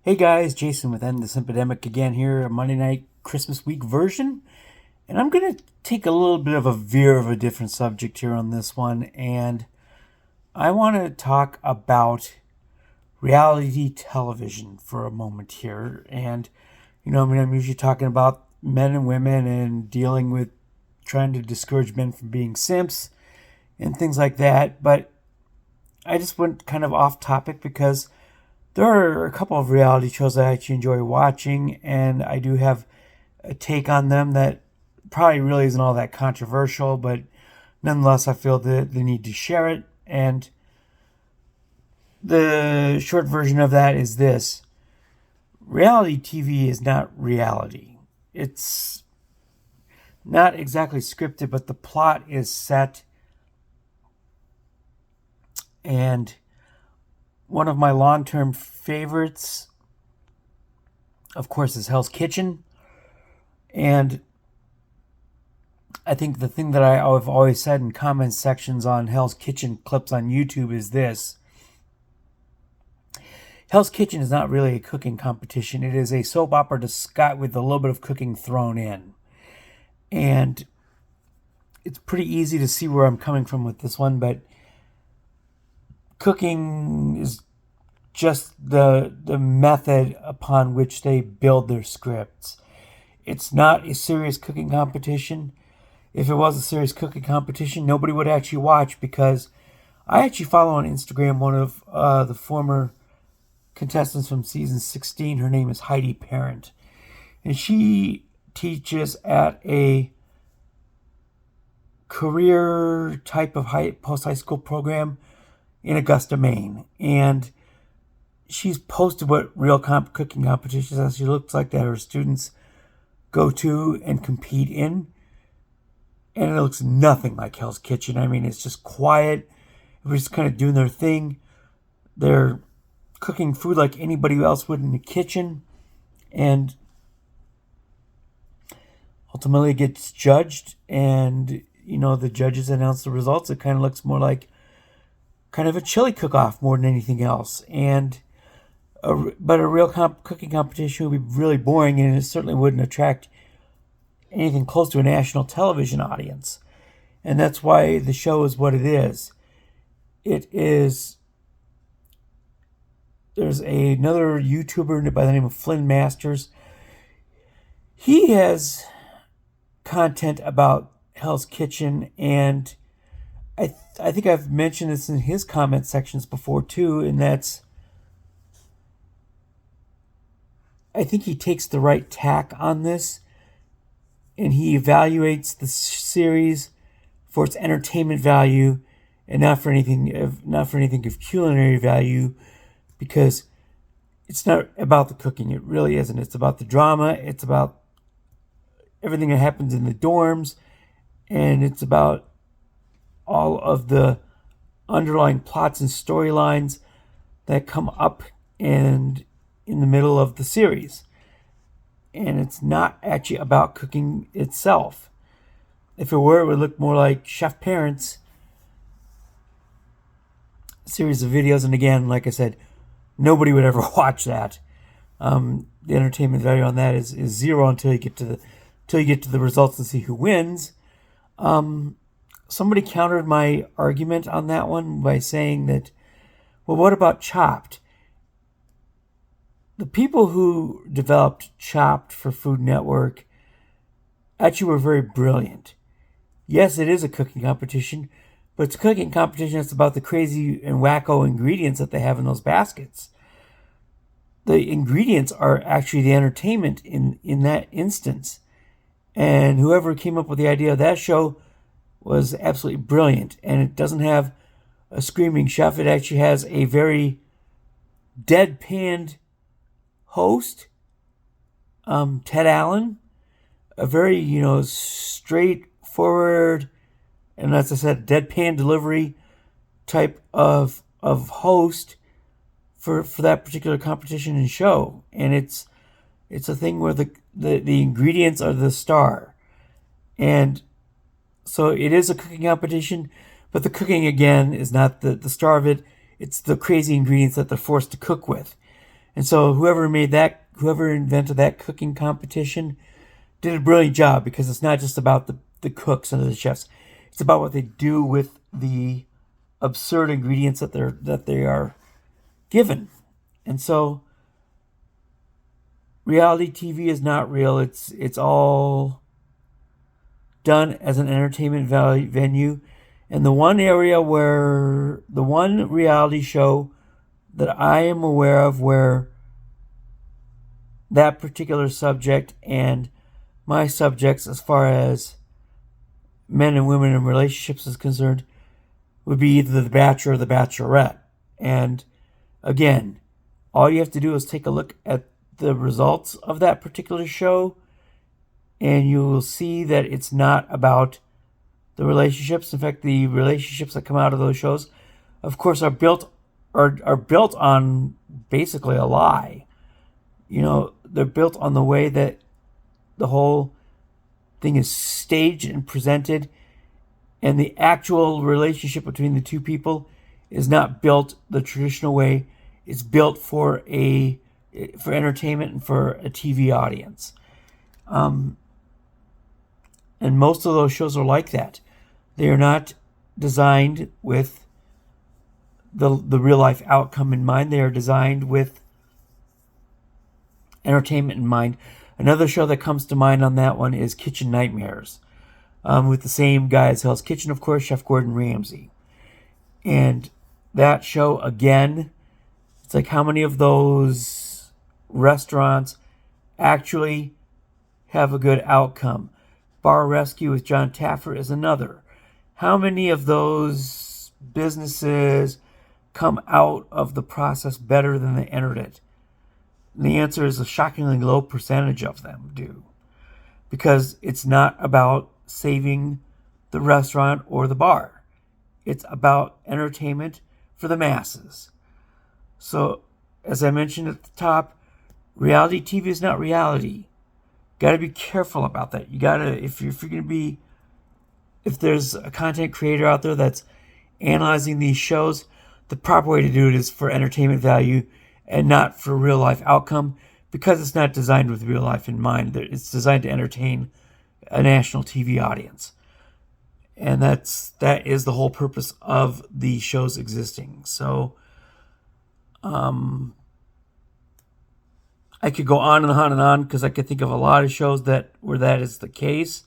Hey guys, Jason with End the Simpademic again here, a Monday night Christmas week version. And I'm going to take a little bit of a veer of a different subject here on this one. And I want to talk about reality television for a moment here. And, I'm usually talking about men and women and dealing with trying to discourage men from being simps and things like that. But I just went kind of off topic because there are a couple of reality shows I actually enjoy watching, and I do have a take on them that probably really isn't all that controversial, but nonetheless, I feel the need to share it. And the short version of that is this: reality TV is not reality. It's not exactly scripted, but the plot is set. And one of my long-term favorites, of course, is Hell's Kitchen. And I think the thing that I've always said in comment sections on Hell's Kitchen clips on YouTube is this: Hell's Kitchen is not really a cooking competition. It is a soap opera with a little bit of cooking thrown in. And it's pretty easy to see where I'm coming from with this one, but cooking is just the method upon which they build their scripts. It's not a serious cooking competition. If it was a serious cooking competition, nobody would actually watch, because I actually follow on Instagram one of the former contestants from season 16. Her name is Heidi Parent, and she teaches at a career type of post-high school program in Augusta, Maine. And she's posted what real cooking competitions actually looks like that her students go to and compete in. And it looks nothing like Hell's Kitchen. I mean, it's just quiet. Everybody's kind of doing their thing. They're cooking food like anybody else would in the kitchen. And ultimately it gets judged. And, the judges announce the results. It kind of looks more like kind of a chili cook-off more than anything else. But a real cooking competition would be really boring, and it certainly wouldn't attract anything close to a national television audience. And that's why the show is what it is. There's another YouTuber by the name of Flynn Masters. He has content about Hell's Kitchen, and I think I've mentioned this in his comment sections before too, and that's, I think he takes the right tack on this, and he evaluates the series for its entertainment value and not for anything of culinary value, because it's not about the cooking. It really isn't. It's about the drama. It's about everything that happens in the dorms, and it's about all of the underlying plots and storylines that come up and in the middle of the series. And it's not actually about cooking itself. If it were, it would look more like Chef Parent's series of videos. And again, like I said, nobody would ever watch that. The entertainment value on that is zero until you get to the results and see who wins. Somebody countered my argument on that one by saying that, well, what about Chopped? The people who developed Chopped for Food Network actually were very brilliant. Yes, it is a cooking competition, but it's a cooking competition that's about the crazy and wacko ingredients that they have in those baskets. The ingredients are actually the entertainment in that instance. And whoever came up with the idea of that show was absolutely brilliant. And it doesn't have a screaming chef. It actually has a very deadpanned host, Ted Allen, a very, straightforward, and as I said, deadpan delivery type of host for that particular competition and show. And it's a thing where the ingredients are the star. And so it is a cooking competition, but the cooking, again, is not the star of it. It's the crazy ingredients that they're forced to cook with. And so whoever invented that cooking competition did a brilliant job, because it's not just about the cooks and the chefs. It's about what they do with the absurd ingredients that they are given. And so reality TV is not real. It's all done as an entertainment venue. And the one reality show that I am aware of where that particular subject and my subjects, as far as men and women in relationships is concerned, would be either The Bachelor or The Bachelorette. And again, all you have to do is take a look at the results of that particular show, and you will see that it's not about the relationships. In fact, the relationships that come out of those shows, of course, are built on basically a lie. They're built on the way that the whole thing is staged and presented, and the actual relationship between the two people is not built the traditional way. It's built for entertainment and for a TV audience. And most of those shows are like that. They are not designed with the real life outcome in mind. They are designed with entertainment in mind. Another show that comes to mind on that one is Kitchen Nightmares, with the same guy as Hell's Kitchen, of course, Chef Gordon Ramsay. And that show, again, it's like, how many of those restaurants actually have a good outcome? Bar Rescue with John Taffer is another. How many of those businesses come out of the process better than they entered it? And the answer is a shockingly low percentage of them do. Because it's not about saving the restaurant or the bar. It's about entertainment for the masses. So, as I mentioned at the top, reality TV is not reality. Got to be careful about that. You got to, if there's a content creator out there that's analyzing these shows, the proper way to do it is for entertainment value and not for real life outcome, because it's not designed with real life in mind. It's designed to entertain a national TV audience. And that is the whole purpose of the shows existing. So, I could go on and on and on, because I could think of a lot of shows where that is the case.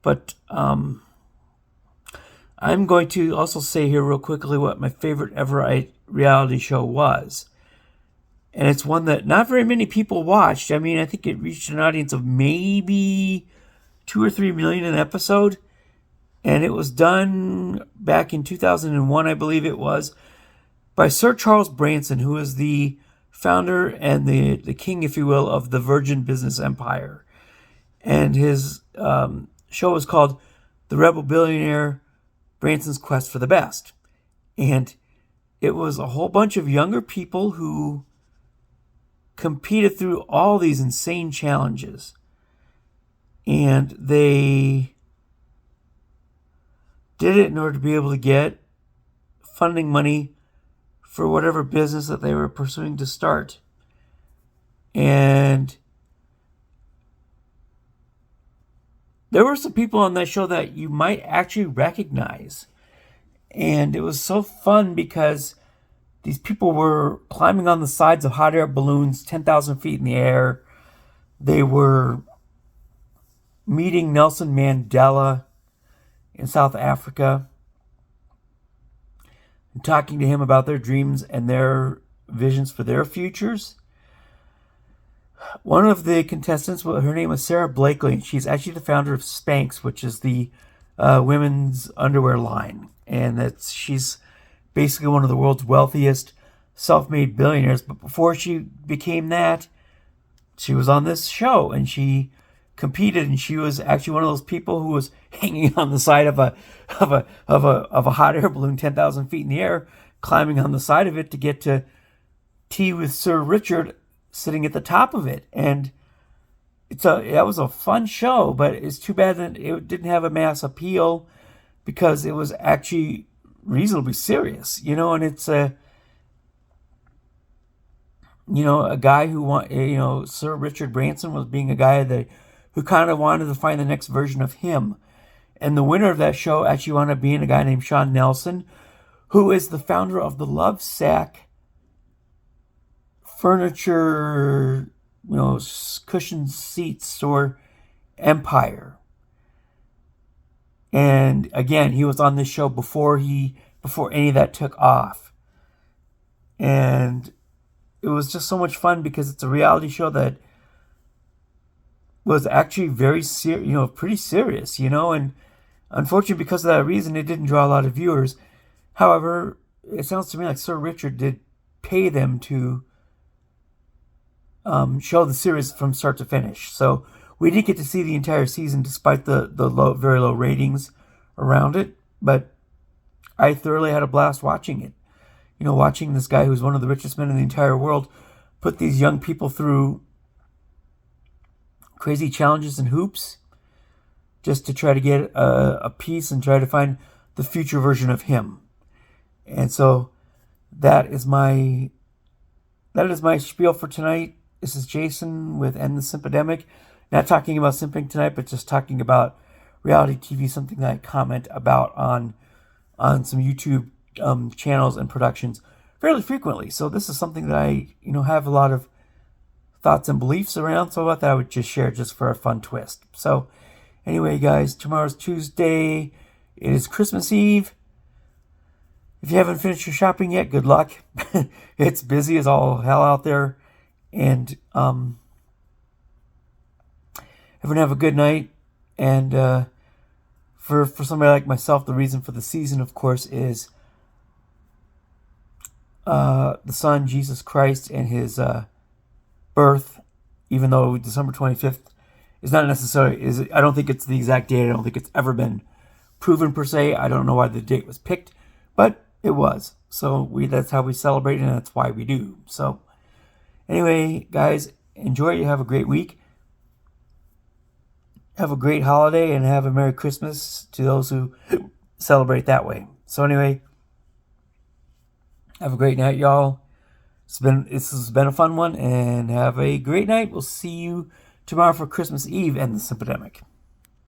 But I'm going to also say here real quickly what my favorite ever reality show was. And it's one that not very many people watched. I mean, I think it reached an audience of maybe 2 or 3 million an episode. And it was done back in 2001, I believe it was, by Sir Charles Branson, who is the founder and the king, if you will, of the Virgin Business Empire. And his show was called The Rebel Billionaire, Branson's Quest for the Best. And it was a whole bunch of younger people who competed through all these insane challenges. And they did it in order to be able to get funding money for whatever business that they were pursuing to start. And there were some people on that show that you might actually recognize. And it was so fun because these people were climbing on the sides of hot air balloons 10,000 feet in the air. They were meeting Nelson Mandela in South Africa and talking to him about their dreams and their visions for their futures. One of the contestants, her name was Sarah Blakely, and she's actually the founder of Spanx, which is the women's underwear line. And she's basically one of the world's wealthiest self-made billionaires. But before she became that, she was on this show and she competed, and she was actually one of those people who was hanging on the side of a hot air balloon 10,000 feet in the air, climbing on the side of it to get to tea with Sir Richard sitting at the top of it. And that was a fun show, but it's too bad that it didn't have a mass appeal, because it was actually reasonably serious, and it's a guy who Sir Richard Branson was being a guy who kind of wanted to find the next version of him. And the winner of that show actually wound up being a guy named Sean Nelson, who is the founder of the Lovesac furniture, cushion seat store empire. And again, he was on this show before any of that took off. And it was just so much fun because it's a reality show that was actually very pretty serious, and unfortunately because of that reason, it didn't draw a lot of viewers. However, it sounds to me like Sir Richard did pay them to show the series from start to finish. So we did get to see the entire season despite the very low ratings around it. But I thoroughly had a blast watching it. Watching this guy who's one of the richest men in the entire world put these young people through crazy challenges and hoops just to try to get a piece and try to find the future version of him. And so that is my spiel for tonight. This is Jason with End the Simpademic. Not talking about simping tonight, but just talking about reality TV, something that I comment about on some YouTube channels and productions fairly frequently. So this is something that I have a lot of thoughts and beliefs around. So I thought I would just share just for a fun twist. So anyway, guys, tomorrow's Tuesday. It is Christmas Eve. If you haven't finished your shopping yet, good luck. It's busy as all hell out there. And everyone have a good night. And for somebody like myself, the reason for the season, of course, is the Son, Jesus Christ, and his birth. Even though December 25th is not necessarily, I don't think it's the exact date. I don't think it's ever been proven per se. I don't know why the date was picked, but it was. So that's how we celebrate, and that's why we do. So anyway, guys, enjoy. You have a great week. Have a great holiday, and have a Merry Christmas to those who celebrate that way. So anyway, have a great night, y'all. This has been a fun one, and have a great night. We'll see you tomorrow for Christmas Eve and the Simpademic.